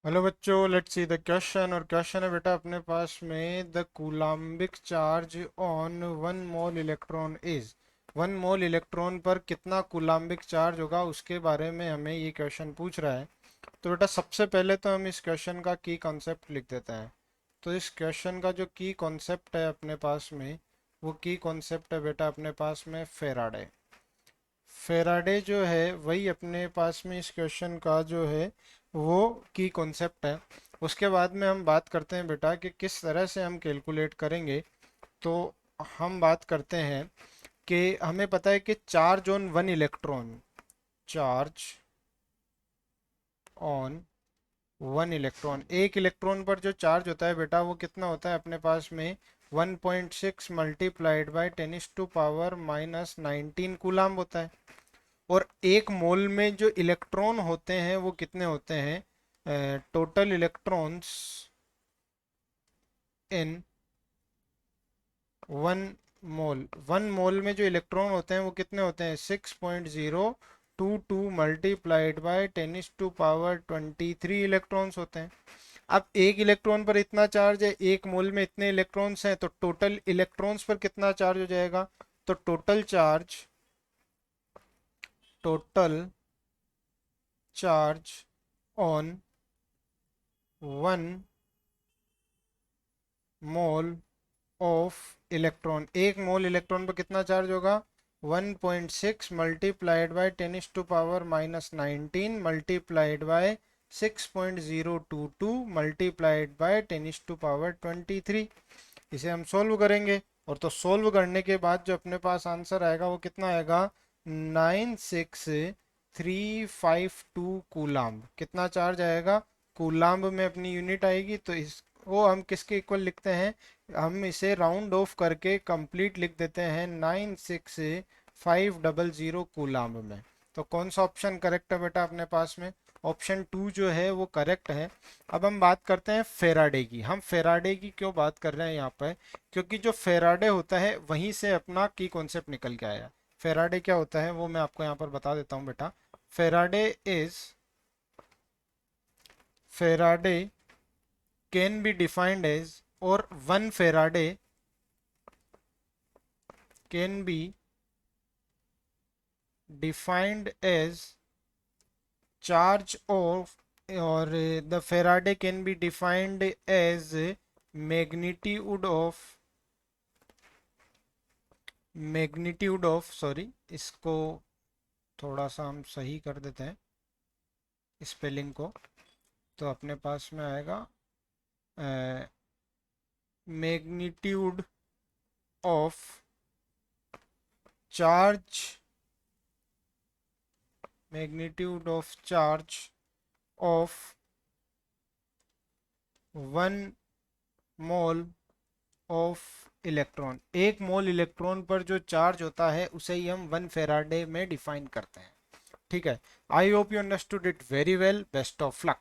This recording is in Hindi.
हेलो बच्चों, लेट्स सी द क्वेश्चन। और क्वेश्चन है बेटा अपने पास में, the coulombic charge on 1 mole electron is. 1 mole electron पर कितना कूलाम्बिक चार्ज होगा उसके बारे में हमें ये क्वेश्चन पूछ रहा है। तो बेटा सबसे पहले तो हम इस क्वेश्चन का की कॉन्सेप्ट लिख देते हैं। तो इस क्वेश्चन का जो की कॉन्सेप्ट है अपने पास में, वो की कॉन्सेप्ट है बेटा अपने पास में फेराडे। फेराडे जो है वही अपने पास में इस क्वेश्चन का जो है वो की कॉन्सेप्ट है। उसके बाद में हम बात करते हैं बेटा कि किस तरह से हम कैलकुलेट करेंगे। तो हम बात करते हैं कि हमें पता है कि charge on 1 electron, charge on 1 electron, एक इलेक्ट्रॉन पर जो चार्ज होता है बेटा वो कितना होता है अपने पास में, 1.6 मल्टीप्लाइड बाई 10⁻⁻⁹ कूलाम्ब होता है। और एक मोल में जो इलेक्ट्रॉन होते हैं वो कितने होते हैं, टोटल इलेक्ट्रॉन्स इन 1 मोल। 1 मोल में जो इलेक्ट्रॉन होते हैं वो कितने होते हैं, 6.022 मल्टीप्लाइड बाय 10⁻23 इलेक्ट्रॉन्स होते हैं। अब एक इलेक्ट्रॉन पर इतना चार्ज है, एक मोल में इतने इलेक्ट्रॉन्स हैं, तो टोटल इलेक्ट्रॉन्स पर कितना चार्ज हो जाएगा। तो total charge on 1 mole of electron, एक मोल इलेक्ट्रॉन पर कितना चार्ज होगा, 1.6 multiplied by 10⁻⁻⁹ multiplied by 6.022 multiplied by 10⁻23। इसे हम सोल्व करेंगे। और तो सोल्व करने के बाद जो अपने पास आंसर आएगा वो कितना आएगा, 96352 कूलाम्ब। कितना चार्ज आएगा, कूलाम्ब में अपनी यूनिट आएगी। तो इसको हम किसके इक्वल लिखते हैं, हम इसे राउंड ऑफ करके कंप्लीट लिख देते हैं 96500 कूलाम्ब में। तो कौन सा ऑप्शन करेक्ट है बेटा अपने पास में, ऑप्शन 2 जो है वो करेक्ट है। अब हम बात करते हैं फेराडे की। हम फेराडे की क्यों बात कर रहे हैं यहाँ पर, क्योंकि जो फेराडे होता है वहीं से अपना की कॉन्सेप्ट निकल के आया। फेराडे क्या होता है वो मैं आपको यहाँ पर बता देता हूँ बेटा। Faraday is Faraday can be defined as, और 1 Faraday can be defined as charge of, or the Faraday can be defined as magnitude of sorry, इसको थोड़ा सा हम सही कर देते हैं स्पेलिंग को। तो अपने पास में आएगा magnitude of charge, magnitude of charge of 1 mole of electron. एक मोल इलेक्ट्रॉन पर जो चार्ज होता है उसे ही हम 1 फेराडे में डिफाइन करते हैं। ठीक है। I hope you understood it very well. Best of luck.